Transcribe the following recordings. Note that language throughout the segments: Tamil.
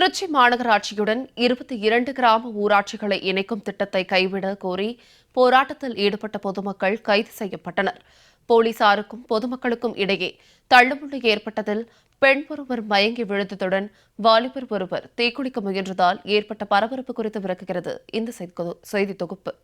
திருச்சி மாநகராட்சியுடன் 22 கிராம ஊராட்சிகளை இணைக்கும் திட்டத்தை கைவிட கோரி போராட்டத்தில் ஈடுபட்ட பொதுமக்கள் கைது செய்யப்பட்டனர். போலீசாருக்கும் பொதுமக்களுக்கும் இடையே தள்ளுமுள்ளு ஏற்பட்டதில் பெண் ஒருவர் மயங்கி விழுந்ததுடன் வாலிபர் ஒருவர் தீக்குளிக்க முயன்றதால் ஏற்பட்ட பரபரப்பு குறித்து விளக்குகிறது இந்த செய்தி தொகுப்பு.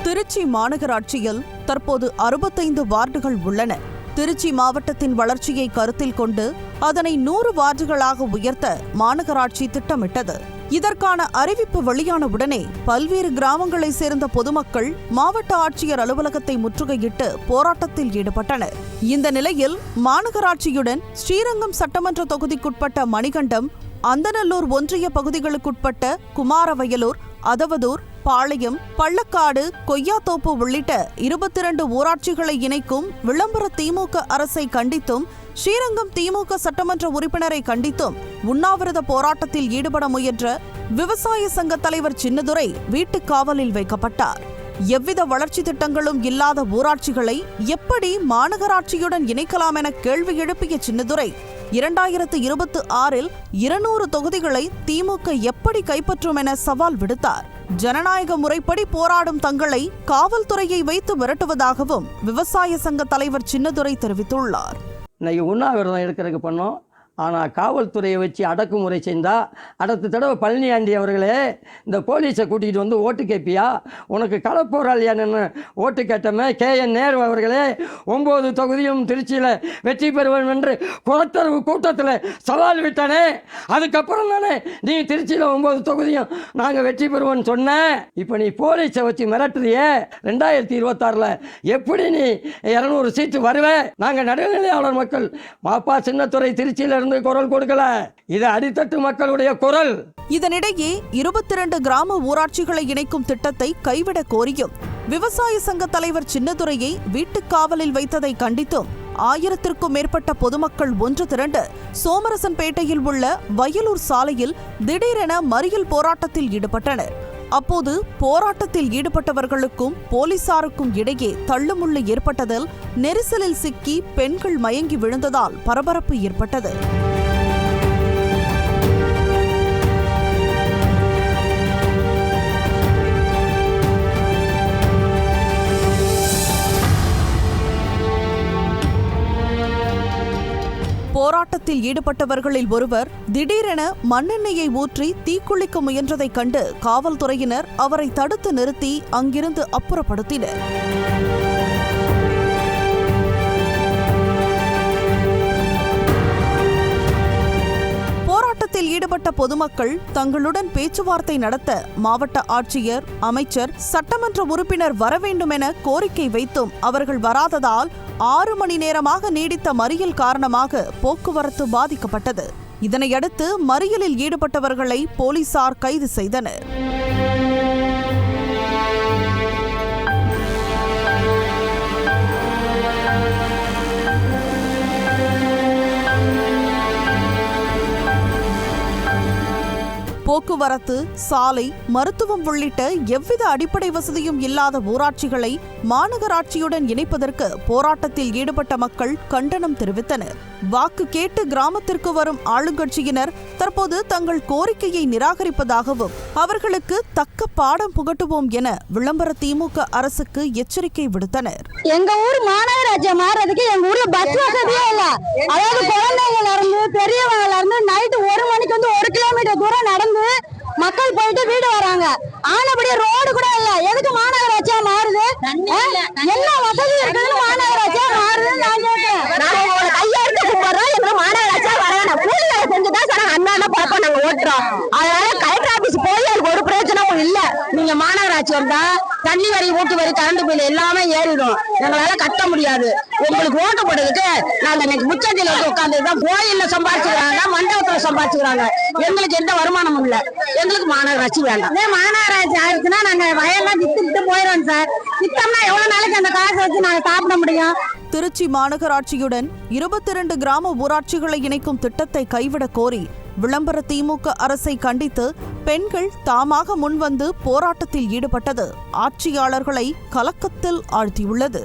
திருச்சி மாநகராட்சியில் தற்போது 65 வார்டுகள் உள்ளன. திருச்சி மாவட்டத்தின் வளர்ச்சியை கருத்தில் கொண்டு அதனை 100 வார்டுகளாக உயர்த்த மாநகராட்சி திட்டமிட்டது. இதற்கான அறிவிப்பு வெளியான உடனே பல்வேறு கிராமங்களை சேர்ந்த பொதுமக்கள் மாவட்ட ஆட்சியர் அலுவலகத்தை முற்றுகையிட்டு போராட்டத்தில் ஈடுபட்டனர். இந்த நிலையில் மாநகராட்சியுடன் ஸ்ரீரங்கம் சட்டமன்ற தொகுதிக்குட்பட்ட மணிகண்டம், அந்தநல்லூர் ஒன்றிய பகுதிகளுக்குட்பட்ட குமாரவயலூர், அதவதூர், பாளையம், பள்ளக்காடு, கொய்யாத்தோப்பு உள்ளிட்ட 22 ஊராட்சிகளை இணைக்கும் விளம்பர திமுக அரசை கண்டித்தும் ஸ்ரீரங்கம் திமுக சட்டமன்ற உறுப்பினரை கண்டித்தும் உண்ணாவிரத போராட்டத்தில் ஈடுபட முயன்ற விவசாய சங்க தலைவர் சின்னதுரை வீட்டுக் காவலில் வைக்கப்பட்டார். எவ்வித வளர்ச்சி திட்டங்களும் இல்லாத ஊராட்சிகளை எப்படி மாநகராட்சியுடன் இணைக்கலாம் என கேள்வி எழுப்பிய சின்னதுரை 2026இல் 200 தொகுதிகளை திமுக எப்படி கைப்பற்றும் என சவால் விடுத்தார். ஜனநாயக முறைப்படி போராடும் தங்களை காவல்துறையை வைத்து மிரட்டுவதாகவும் விவசாய சங்க தலைவர் சின்னதுரை தெரிவித்துள்ளார். இன்னைக்கு உண்ணாவிரதம் எடுக்கிறதுக்கு பண்ணோம். ஆனால் காவல்துறையை வச்சு அடக்குமுறை செஞ்சால் அடுத்த தடவை பழனியாண்டி அவர்களே இந்த போலீஸை கூட்டிகிட்டு வந்து ஓட்டு கேட்பியா, உனக்கு களப்போராளியான்னு ஓட்டு கேட்டமே KN நேரு அவர்களே 9 தொகுதியும் திருச்சியில் வெற்றி பெறுவேன் என்று குளத்தரவு கூட்டத்தில் சவால் விட்டானே, அதுக்கப்புறம் தானே நீ திருச்சியில் 9 தொகுதியும் நாங்கள் வெற்றி பெறுவோன்னு சொன்னேன். இப்போ நீ போலீஸை வச்சு மிரட்டுறியே, 2026 எப்படி நீ 200 சீட்டு வருவே? நாங்கள் நடுநிலையாளர் மக்கள் மாப்பா சின்னத்துறை திருச்சியில் குரல் கொடுக்கல, இது அடித்தட்டு மக்களுடைய குரல். இதனிடையே 22 கிராம ஊராட்சிகளை இணைக்கும் திட்டத்தை கைவிட கோரியும் விவசாய சங்க தலைவர் சின்னதுரையை வீட்டுக் காவலில் வைத்ததை கண்டித்தும் 1000க்கும் மேற்பட்ட பொதுமக்கள் ஒன்று திரண்டு சோமரசன்பேட்டையில் உள்ள வயலூர் சாலையில் திடீரென மறியல் போராட்டத்தில் ஈடுபட்டனர். அப்போது போராட்டத்தில் ஈடுபட்டவர்களுக்கும் போலீசாருக்கும் இடையே தள்ளுமுள்ளு ஏற்பட்டதில் நெரிசலில் சிக்கி பெண்கள் மயங்கி விழுந்ததால் பரபரப்பு ஏற்பட்டது. போராட்டத்தில் ஈடுபட்டவர்களில் ஒருவர் திடீரென மண்ணெண்ணெயை ஊற்றி தீக்குளிக்க முயன்றதைக் கண்டு காவல்துறையினர் அவரை தடுத்து நிறுத்தி அங்கிருந்து அப்புறப்படுத்தினர். போராட்டத்தில் ஈடுபட்ட பொதுமக்கள் தங்களுடன் பேச்சுவார்த்தை நடத்த மாவட்ட ஆட்சியர், அமைச்சர், சட்டமன்ற உறுப்பினர் வர வேண்டும் என கோரிக்கை வைத்தும் அவர்கள் வராததால் 6 மணி நேரமாக நீடித்த மறியல் காரணமாக போக்குவரத்து பாதிக்கப்பட்டது. இதனையடுத்து மறியலில் ஈடுபட்டவர்களை போலீசார் கைது செய்தனர். போக்குவரத்து, சாலை, மருத்துவம் உள்ளிட்ட எவ்வித அடிப்படை வசதியும் இல்லாத ஊராட்சிகளை மாநகராட்சியுடன் இணைப்பதற்கு போராட்டத்தில் ஈடுபட்ட மக்கள் கண்டனம் தெரிவித்தனர். வாக்கு கேட்டு கிராமத்திற்கு வரும் ஆளுங்கட்சியினர் தற்போது தங்கள் கோரிக்கையை நிராகரிப்பதாகவும் அவர்களுக்கு தக்க பாடம் புகட்டுவோம் என விளம்பர திமுக அரசுக்கு எச்சரிக்கை விடுத்தனர். எங்க ஊர் மாநகராட்சியை மாறதுக்கு எங்க ஊர்ல பஸ் வசதியே இல்ல. அதாவது குழந்தைங்கள்ல இருந்து பெரியவங்கல இருந்து நைட்டு 1 மணிக்கு வந்து 1 கிலோமீட்டர் தூரம் நடந்து மக்கள் போயிட்டு வீடு வராங்க. ஆனபடி ரோடு கூட இல்ல. எதுக்கு மாநகராட்சியா மாறுது? என்ன வசதி இருக்குன்னு மாநகராட்சியா மாறுதுன்னு நான் கேட்கிறேன். கையெழுத்து கூப்பிடுறோம், எங்க மாநகராட்சியா வரணும். கூலி வேலை செஞ்சுதான் சார் அண்ணா பழக்கம் நாங்க ஓட்டுறோம். அதனால கலெக்டர் ஆபீஸ் போய் எனக்கு ஒரு பிரச்சனையும் இல்ல. நீங்க மாநகராட்சி வந்தா தண்ணி வரி, ஊட்டு வரி, கரண்ட் பில் எல்லாமே ஏறிடும். எங்களால கட்ட முடியாது. உங்களுக்கு ஓட்டு போடுறதுக்கு நாங்க இன்னைக்கு முச்சந்தில வந்து உட்காந்துதான் கோயில்ல சம்பாதிச்சுக்கிறாங்க, மண்டபத்துல சம்பாதிச்சுக்கிறாங்க. எங்களுக்கு எந்த வருமானமும் இல்ல. எங்களுக்கு மாநகராட்சி வேண்டாம். மாநகராட்சி ஆயிடுச்சுன்னா நாங்க வயல்லாம் வித்துட்டு போயிடுவோம் சார். வித்தோம்னா எவ்வளவு நாளைக்கு அந்த காசை வச்சு நாங்க சாப்பிட முடியும்? திருச்சி மாநகராட்சியுடன் 22 கிராம ஊராட்சிகளை இணைக்கும் திட்டத்தை கைவிட கோரி விளம்பர திமுக அரசை கண்டித்து பெண்கள் தாமாக முன்வந்து போராட்டத்தில் ஈடுபட்டது ஆட்சியாளர்களை கலக்கத்தில் ஆழ்த்தியுள்ளது.